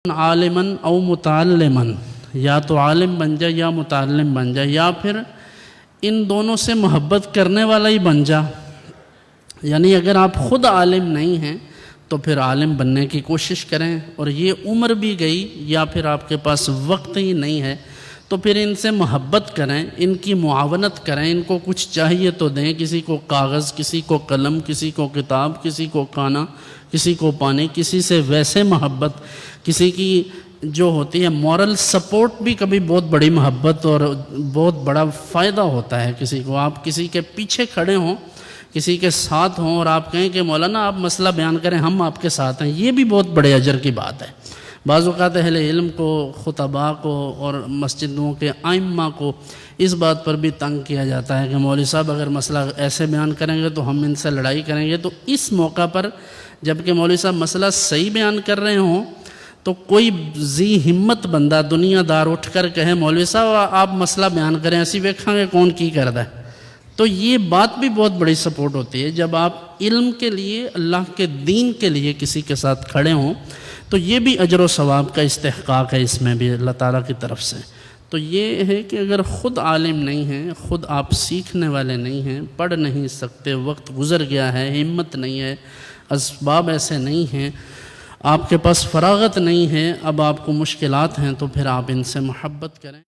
عالمن او متعلمن، یا تو عالم بن جا یا متعلم بن جا، یا پھر ان دونوں سے محبت کرنے والا ہی بن جا۔ یعنی اگر آپ خود عالم نہیں ہیں تو پھر عالم بننے کی کوشش کریں، اور یہ عمر بھی گئی یا پھر آپ کے پاس وقت ہی نہیں ہے تو پھر ان سے محبت کریں، ان کی معاونت کریں، ان کو کچھ چاہیے تو دیں، کسی کو کاغذ، کسی کو قلم، کسی کو کتاب، کسی کو کھانا، کسی کو پانی، کسی سے ویسے محبت، کسی کی جو ہوتی ہے مورل سپورٹ بھی کبھی بہت بڑی محبت اور بہت بڑا فائدہ ہوتا ہے۔ کسی کو آپ کسی کے پیچھے کھڑے ہوں، کسی کے ساتھ ہوں اور آپ کہیں کہ مولانا آپ مسئلہ بیان کریں، ہم آپ کے ساتھ ہیں، یہ بھی بہت بڑے اجر کی بات ہے۔ بعض اوقات اہل علم کو، خطباء کو اور مسجدوں کے ائمہ کو اس بات پر بھی تنگ کیا جاتا ہے کہ مولوی صاحب اگر مسئلہ ایسے بیان کریں گے تو ہم ان سے لڑائی کریں گے۔ تو اس موقع پر جب کہ مولوی صاحب مسئلہ صحیح بیان کر رہے ہوں تو کوئی ذی ہمت بندہ دنیا دار اٹھ کر کہے مولوی صاحب آپ مسئلہ بیان کریں، اسی ویکھاں گے کون کی کردا ہے، تو یہ بات بھی بہت بڑی سپورٹ ہوتی ہے۔ جب آپ علم کے لیے، اللہ کے دین کے لیے کسی کے ساتھ کھڑے ہوں تو یہ بھی اجر و ثواب کا استحقاق ہے اس میں بھی اللہ تعالیٰ کی طرف سے۔ تو یہ ہے کہ اگر خود عالم نہیں ہیں، خود آپ سیکھنے والے نہیں ہیں، پڑھ نہیں سکتے، وقت گزر گیا ہے، ہمت نہیں ہے، اسباب ایسے نہیں ہیں، آپ کے پاس فراغت نہیں ہے، اب آپ کو مشکلات ہیں، تو پھر آپ ان سے محبت کریں۔